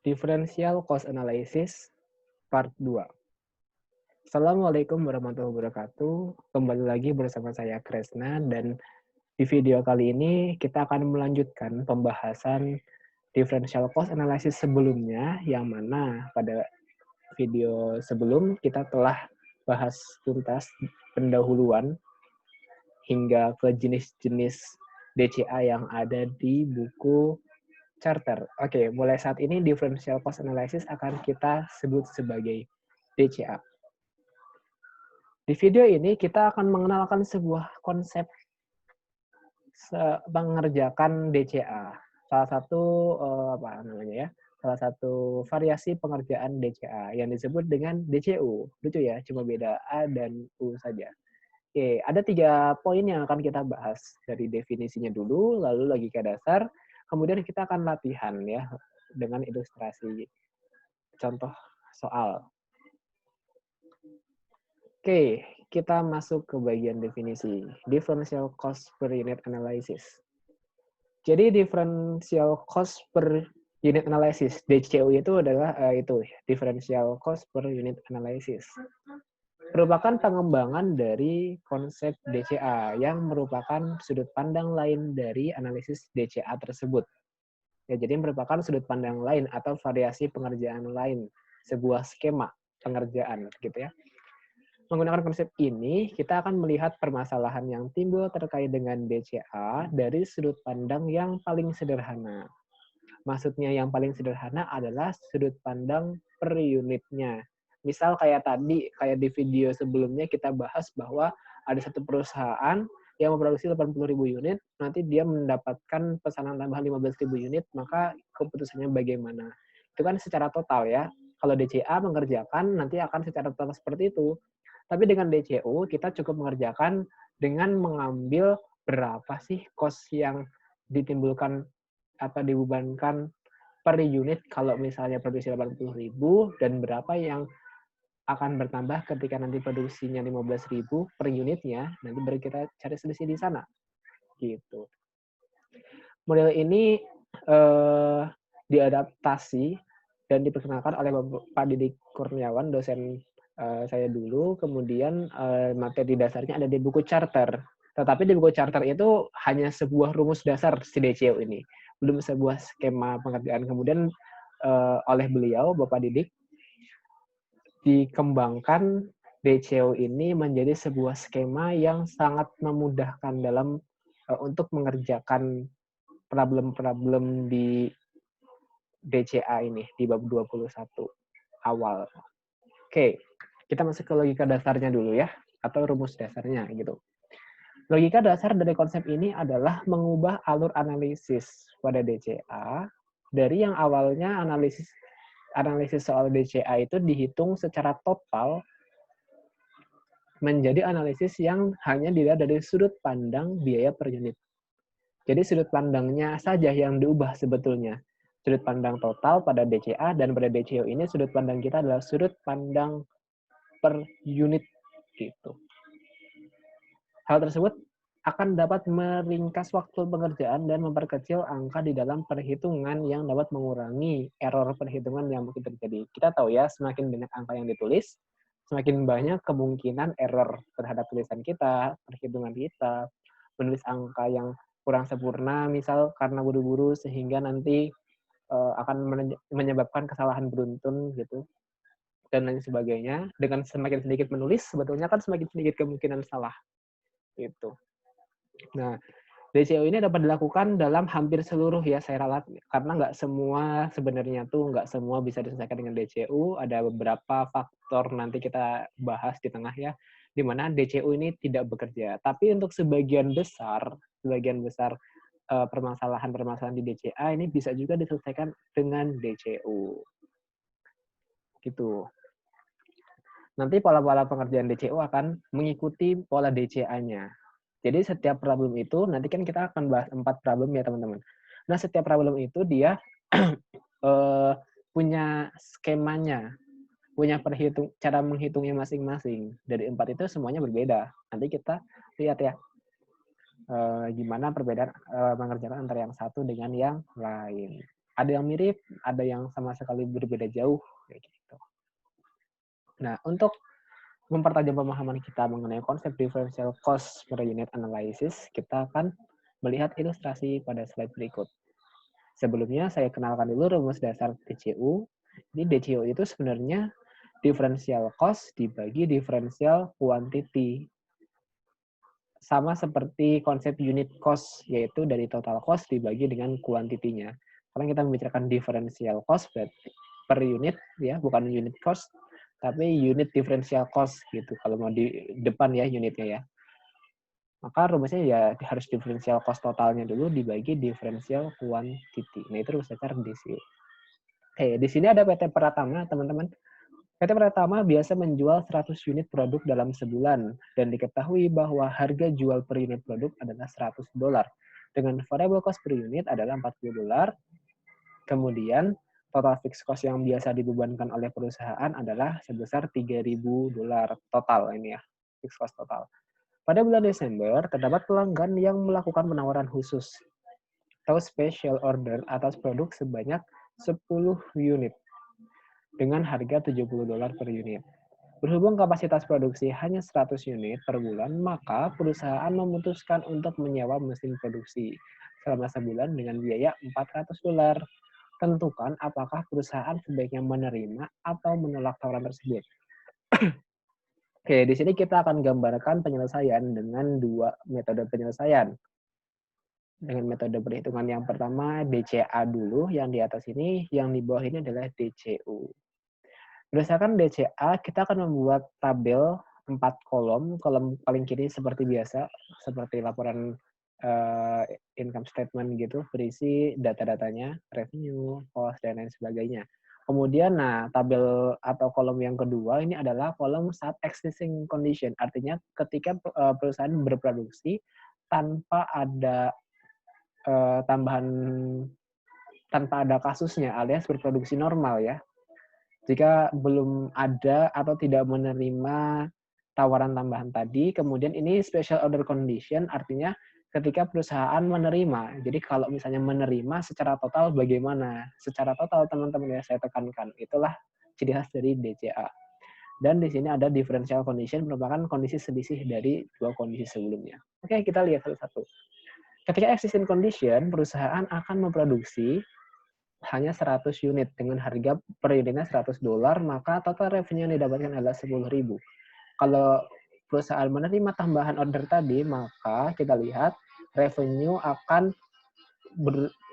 Differential Cost Analysis Part 2. Assalamualaikum warahmatullahi wabarakatuh. Kembali lagi bersama saya Kresna, dan di video kali ini kita akan melanjutkan pembahasan Differential Cost Analysis sebelumnya, yang mana pada video sebelum kita telah bahas tuntas pendahuluan hingga ke jenis-jenis DCA yang ada di buku charter. Oke, mulai saat ini differential cost analysis akan kita sebut sebagai DCA. Di video ini kita akan mengenalkan sebuah konsep mengerjakan DCA. Salah satu Salah satu variasi pengerjaan DCA yang disebut dengan DCU. Lucu ya, cuma beda A dan U saja. Oke, ada 3 poin yang akan kita bahas. Dari definisinya dulu, lalu logika dasar, kemudian kita akan latihan ya dengan ilustrasi contoh soal. Oke, kita masuk ke bagian definisi. Differential cost per unit analysis. Jadi differential cost per unit analysis, DCU itu adalah differential cost per unit analysis. Merupakan pengembangan dari konsep DCA yang merupakan sudut pandang lain dari analisis DCA tersebut. Ya, jadi merupakan sudut pandang lain atau variasi pengerjaan lain, sebuah skema pengerjaan gitu ya. Menggunakan konsep ini, kita akan melihat permasalahan yang timbul terkait dengan DCA dari sudut pandang yang paling sederhana. Maksudnya yang paling sederhana adalah sudut pandang per unitnya. Misal kayak di video sebelumnya kita bahas bahwa ada satu perusahaan yang memproduksi 80.000 unit, nanti dia mendapatkan pesanan tambahan 15.000 unit, maka keputusannya bagaimana? Itu kan secara total ya. Kalau DCA mengerjakan, nanti akan secara total seperti itu. Tapi dengan DCU, kita cukup mengerjakan dengan mengambil berapa sih cost yang ditimbulkan atau dibebankan per unit kalau misalnya produksi 80.000, dan berapa yang akan bertambah ketika nanti produksinya 15.000 per unitnya, nanti baru kita cari selisih di sana. Gitu. Model ini diadaptasi dan diperkenalkan oleh Pak Didik Kurniawan, dosen saya dulu, kemudian materi dasarnya ada di buku charter. Tetapi di buku charter itu hanya sebuah rumus dasar si DCU ini, belum sebuah skema pengerjaan. Kemudian oleh beliau, Bapak Didik, dikembangkan DCU ini menjadi sebuah skema yang sangat memudahkan dalam untuk mengerjakan problem-problem di DCA ini, di bab 21 awal. Oke, kita masuk ke logika dasarnya dulu ya, atau rumus dasarnya gitu. Logika dasar dari konsep ini adalah mengubah alur analisis pada DCA dari yang awalnya analisis soal DCA itu dihitung secara total menjadi analisis yang hanya dilihat dari sudut pandang biaya per unit. Jadi sudut pandangnya saja yang diubah sebetulnya. Sudut pandang total pada DCA, dan pada DCU ini sudut pandang kita adalah sudut pandang per unit gitu. Hal tersebut akan dapat meringkas waktu pengerjaan dan memperkecil angka di dalam perhitungan yang dapat mengurangi error perhitungan yang mungkin terjadi. Kita tahu ya, semakin banyak angka yang ditulis, semakin banyak kemungkinan error terhadap tulisan kita, perhitungan kita, menulis angka yang kurang sempurna, misal karena buru-buru sehingga nanti akan menyebabkan kesalahan beruntun gitu, dan lain sebagainya. Dengan semakin sedikit menulis, sebetulnya kan semakin sedikit kemungkinan salah gitu. Nah, DCU ini dapat dilakukan dalam hampir seluruh ya saya ralat, karena nggak semua bisa diselesaikan dengan DCU. Ada beberapa faktor nanti kita bahas di tengah ya, di mana DCU ini tidak bekerja. Tapi untuk sebagian besar permasalahan-permasalahan di DCA ini bisa juga diselesaikan dengan DCU. Gitu. Nanti pola-pola pengerjaan DCU akan mengikuti pola DCA-nya. Jadi setiap problem itu, nanti kan kita akan bahas 4 problem ya teman-teman. Nah, setiap problem itu dia punya skemanya, punya cara menghitungnya masing-masing. Dari 4 itu semuanya berbeda. Nanti kita lihat ya, gimana perbedaan mengerjakan antara yang satu dengan yang lain. Ada yang mirip, ada yang sama sekali berbeda jauh, kayak gitu. Nah, untuk mempertajam pemahaman kita mengenai konsep differential cost per unit analysis, kita akan melihat ilustrasi pada slide berikut. Sebelumnya saya kenalkan dulu rumus dasar DCU. Ini DCU itu sebenarnya differential cost dibagi differential quantity. Sama seperti konsep unit cost, yaitu dari total cost dibagi dengan kuantitinya. Karena kita membicarakan differential cost berarti per unit, ya, bukan unit cost, tapi unit differential cost gitu. Kalau mau di depan ya unitnya ya. Maka rumusnya ya harus differential cost totalnya dulu dibagi differential quantity. Nah, itu rumus dasar DCU. Oke, di sini ada PT Pratama, teman-teman. PT Pratama biasa menjual 100 unit produk dalam sebulan dan diketahui bahwa harga jual per unit produk adalah $100 dengan variable cost per unit adalah $40. Kemudian total fixed cost yang biasa dibebankan oleh perusahaan adalah sebesar $3.000 total ini ya, fixed cost total. Pada bulan Desember terdapat pelanggan yang melakukan penawaran khusus atau special order atas produk sebanyak 10 unit dengan harga $70 per unit. Berhubung kapasitas produksi hanya 100 unit per bulan, maka perusahaan memutuskan untuk menyewa mesin produksi selama sebulan dengan biaya $400. Tentukan apakah perusahaan sebaiknya menerima atau menolak tawaran tersebut. Oke, di sini kita akan gambarkan penyelesaian dengan dua metode penyelesaian. Dengan metode perhitungan yang pertama DCA dulu, yang di atas ini, yang di bawah ini adalah DCU. Berdasarkan DCA, kita akan membuat tabel 4 kolom. Kolom paling kiri seperti biasa, seperti laporan income statement gitu, berisi data-datanya, revenue, cost, dan lain sebagainya. Kemudian, nah, tabel atau kolom yang kedua ini adalah kolom saat existing condition. Artinya ketika perusahaan berproduksi tanpa ada tambahan, tanpa ada kasusnya, alias berproduksi normal ya. Jika belum ada atau tidak menerima tawaran tambahan tadi, kemudian ini special order condition, artinya ketika perusahaan menerima. Jadi kalau misalnya menerima secara total bagaimana? Secara total teman-teman ya saya tekankan, itulah ciri khas dari DCA. Dan di sini ada differential condition merupakan kondisi selisih dari dua kondisi sebelumnya. Oke, kita lihat satu-satu. Ketika existing condition, perusahaan akan memproduksi hanya 100 unit dengan harga per unitnya $100, maka total revenue yang didapatkan adalah 10.000. Kalau perusahaan menerima tambahan order tadi, maka kita lihat revenue akan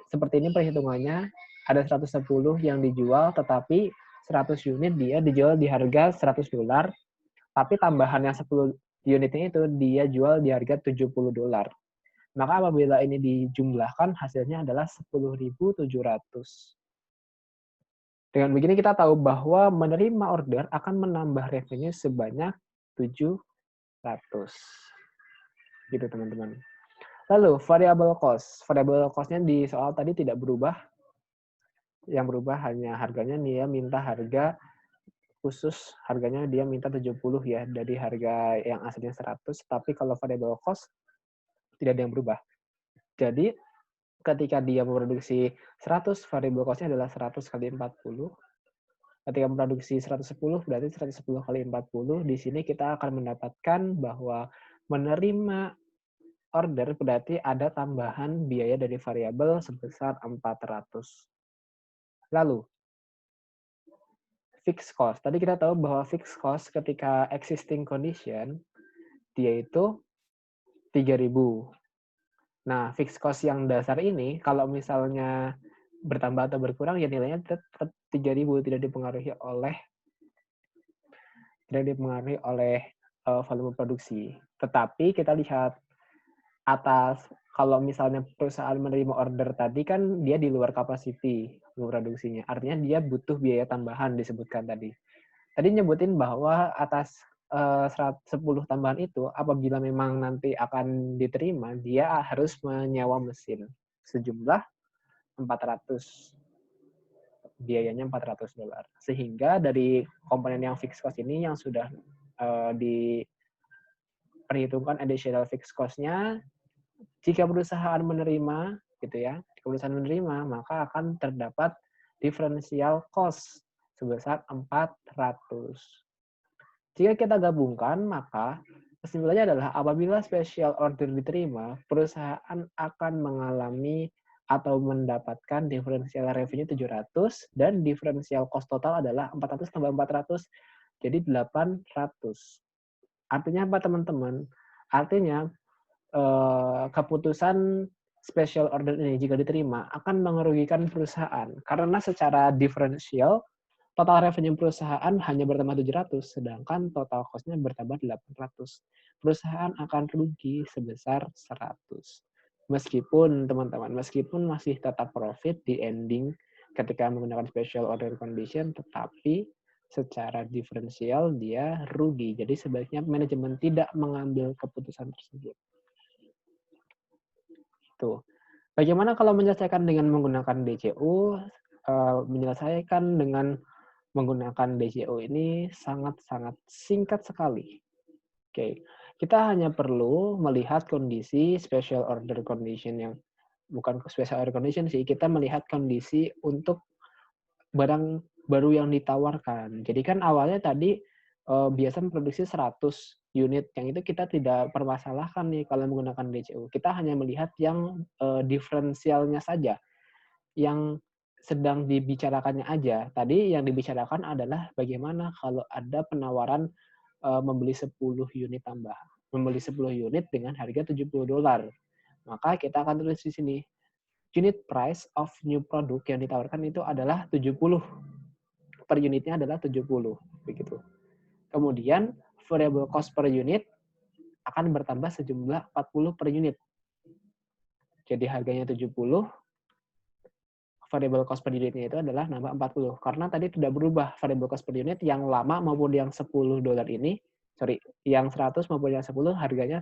seperti ini perhitungannya, ada 110 yang dijual, tetapi 100 unit dia dijual di harga $100, tapi tambahan yang 10 unitnya itu dia jual di harga $70. Maka apabila ini dijumlahkan, hasilnya adalah 10.700. Dengan begini kita tahu bahwa menerima order akan menambah revenue sebanyak 700. Gitu teman-teman. Lalu variable cost. Variable cost-nya di soal tadi tidak berubah. Yang berubah hanya harganya, dia minta harga khusus, harganya dia minta 70 ya, dari harga yang aslinya 100, tapi kalau variable cost tidak ada yang berubah. Jadi ketika dia memproduksi 100, variable cost-nya adalah 100 kali 40. Ketika memproduksi 110, berarti 110 kali 40. Di sini kita akan mendapatkan bahwa menerima order berarti ada tambahan biaya dari variabel sebesar 400. Lalu, fixed cost. Tadi kita tahu bahwa fixed cost ketika existing condition, dia itu 3.000. Nah, fixed cost yang dasar ini, kalau misalnya bertambah atau berkurang, ya nilainya tetap 3.000, tidak dipengaruhi oleh volume produksi. Tetapi kita lihat atas, kalau misalnya perusahaan menerima order tadi kan dia di luar capacity produksinya. Artinya dia butuh biaya tambahan disebutkan tadi. Tadi nyebutin bahwa atas 10 tambahan itu apabila memang nanti akan diterima, dia harus menyewa mesin sejumlah 400. Biayanya $400. Sehingga dari komponen yang fixed cost ini yang sudah diperhitungkan additional fixed cost-nya, jika perusahaan menerima gitu ya, keputusan menerima, maka akan terdapat differential cost sebesar 400. Jika kita gabungkan, maka kesimpulannya adalah apabila special order diterima, perusahaan akan mengalami atau mendapatkan differential revenue 700 dan differential cost total adalah 400 tambah 400 jadi 800. Artinya apa teman-teman? Artinya keputusan special order ini jika diterima akan merugikan perusahaan karena secara differential total revenue perusahaan hanya bertambah 700 sedangkan total cost-nya bertambah 800. Perusahaan akan rugi sebesar 100. Meskipun teman-teman, meskipun masih tetap profit di ending ketika menggunakan special order condition, tetapi secara diferensial dia rugi. Jadi sebaiknya manajemen tidak mengambil keputusan tersebut. Tuh. Bagaimana kalau menyelesaikan dengan menggunakan DCU? Menyelesaikan dengan menggunakan DCU ini sangat-sangat singkat sekali. Oke, kita hanya perlu melihat kondisi special order condition yang bukan special order condition sih, kita melihat kondisi untuk barang baru yang ditawarkan. Jadi kan awalnya tadi biasa memproduksi 100 unit, yang itu kita tidak permasalahkan nih kalau menggunakan DCU. Kita hanya melihat yang diferensialnya saja, yang sedang dibicarakannya aja. Tadi yang dibicarakan adalah bagaimana kalau ada penawaran membeli 10 unit tambah. Membeli 10 unit dengan harga $70. Maka kita akan tulis di sini, unit price of new product yang ditawarkan itu adalah 70. Per unitnya adalah 70. Begitu. Kemudian variable cost per unit akan bertambah sejumlah 40 per unit. Jadi harganya 70, variable cost per unitnya itu adalah nambah 40. Karena tadi tidak berubah variable cost per unit yang lama maupun yang $10 ini, yang 100 maupun yang 10 harganya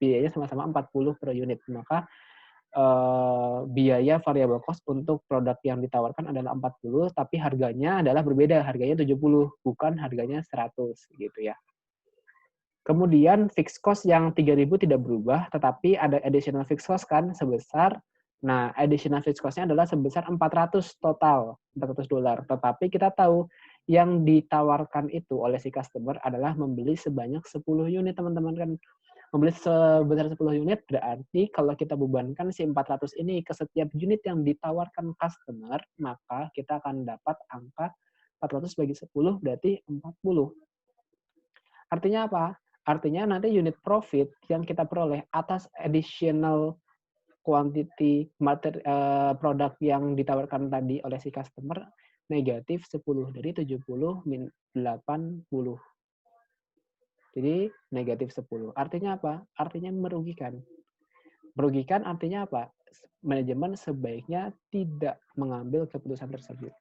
biayanya sama-sama 40 per unit. Maka biaya variable cost untuk produk yang ditawarkan adalah 40, tapi harganya adalah berbeda, harganya 70, bukan harganya 100 gitu ya. Kemudian fixed cost yang 3.000 tidak berubah, tetapi ada additional fixed cost kan sebesar, nah additional fixed cost-nya adalah sebesar 400 total, $400. Tetapi kita tahu yang ditawarkan itu oleh si customer adalah membeli sebanyak 10 unit teman-teman kan. Membeli sebesar 10 unit berarti kalau kita bebankan si 400 ini ke setiap unit yang ditawarkan customer, maka kita akan dapat angka 400 bagi 10 berarti 40. Artinya apa? Artinya nanti unit profit yang kita peroleh atas additional quantity produk yang ditawarkan tadi oleh si customer negatif 10 dari 70 min 80. Jadi negatif 10. Artinya apa? Artinya merugikan. Merugikan artinya apa? Manajemen sebaiknya tidak mengambil keputusan tersebut.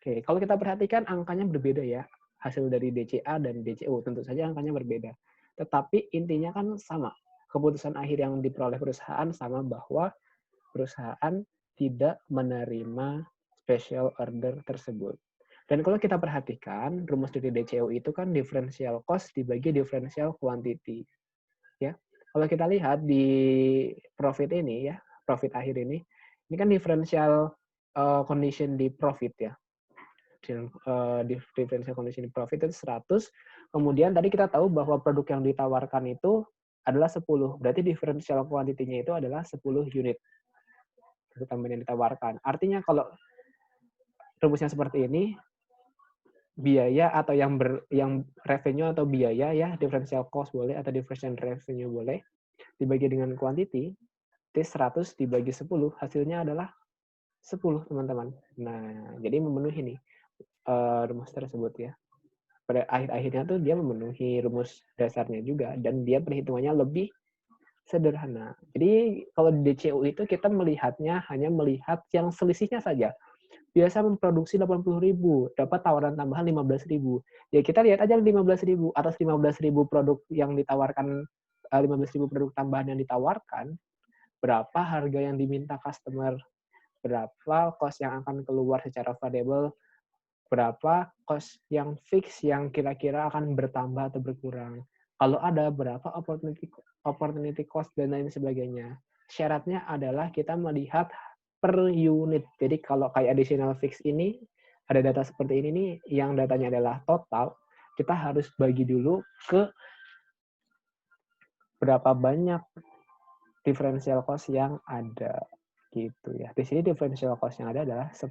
Oke, kalau kita perhatikan angkanya berbeda ya. Hasil dari DCA dan DCU tentu saja angkanya berbeda. Tetapi intinya kan sama. Keputusan akhir yang diperoleh perusahaan sama bahwa perusahaan tidak menerima special order tersebut. Dan kalau kita perhatikan, rumus dari DCO itu kan differential cost dibagi differential quantity. Ya. Kalau kita lihat di profit ini ya, profit akhir ini kan differential condition di profit ya. Differential condition di profit itu 100. Kemudian tadi kita tahu bahwa produk yang ditawarkan itu adalah 10. Berarti differential quantity-nya itu adalah 10 unit. Itu tambahan yang ditawarkan. Artinya kalau rumusnya seperti ini, biaya atau yang revenue atau biaya ya, differential cost boleh atau differential revenue boleh, dibagi dengan quantity, T100 dibagi 10, hasilnya adalah 10 teman-teman. Nah, jadi memenuhi nih rumus tersebut ya. Pada akhir-akhirnya tuh dia memenuhi rumus dasarnya juga, dan dia perhitungannya lebih sederhana. Jadi kalau di DCU itu kita melihatnya hanya melihat yang selisihnya saja. Biasa memproduksi 80.000, dapat tawaran tambahan 15.000. Ya kita lihat aja 15.000, atas 15.000 produk yang ditawarkan, 15.000 produk tambahan yang ditawarkan, berapa harga yang diminta customer, berapa cost yang akan keluar secara variable, berapa cost yang fix yang kira-kira akan bertambah atau berkurang. Kalau ada berapa opportunity cost dan lain sebagainya. Syaratnya adalah kita melihat per unit. Jadi kalau kayak additional fix ini, ada data seperti ini nih, yang datanya adalah total, kita harus bagi dulu ke berapa banyak differential cost yang ada. Gitu ya. Di sini differential cost yang ada adalah 10.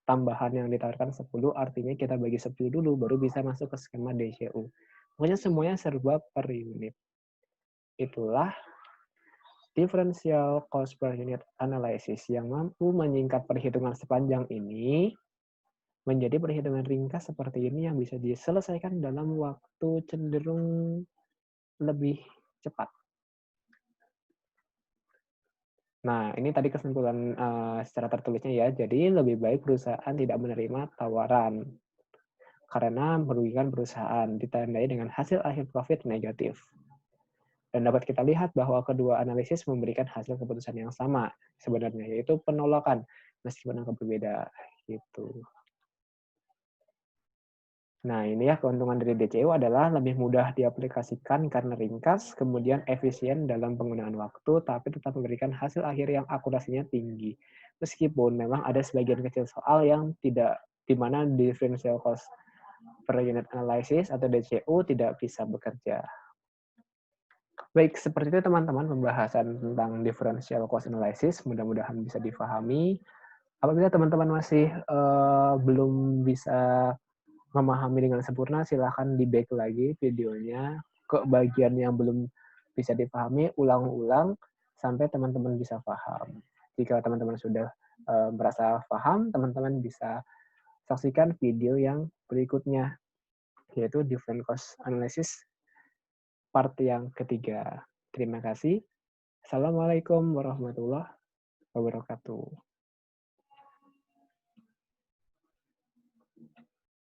Tambahan yang ditawarkan 10, artinya kita bagi 10 dulu, baru bisa masuk ke skema DCU. Pokoknya semuanya serba per unit. Itulah differential cost per unit analysis yang mampu menyingkat perhitungan sepanjang ini menjadi perhitungan ringkas seperti ini yang bisa diselesaikan dalam waktu cenderung lebih cepat. Nah, ini tadi kesimpulan secara tertulisnya ya. Jadi lebih baik perusahaan tidak menerima tawaran karena merugikan perusahaan, ditandai dengan hasil akhir profit negatif. Dan dapat kita lihat bahwa kedua analisis memberikan hasil keputusan yang sama sebenarnya, yaitu penolakan meskipun angka berbeda. Gitu. Nah, ini ya keuntungan dari DCU adalah lebih mudah diaplikasikan karena ringkas, kemudian efisien dalam penggunaan waktu, tapi tetap memberikan hasil akhir yang akurasinya tinggi. Meskipun memang ada sebagian kecil soal yang tidak, di mana differential cost per unit analysis atau DCU tidak bisa bekerja. Baik, seperti itu teman-teman pembahasan tentang differential cost analysis. Mudah-mudahan bisa difahami. Apabila teman-teman masih belum bisa memahami dengan sempurna, silahkan di-back lagi videonya ke bagian yang belum bisa dipahami, ulang-ulang sampai teman-teman bisa paham. Jika teman-teman sudah merasa paham, teman-teman bisa saksikan video yang berikutnya, yaitu different cost analysis part yang ketiga. Terima kasih. Assalamualaikum warahmatullahi wabarakatuh.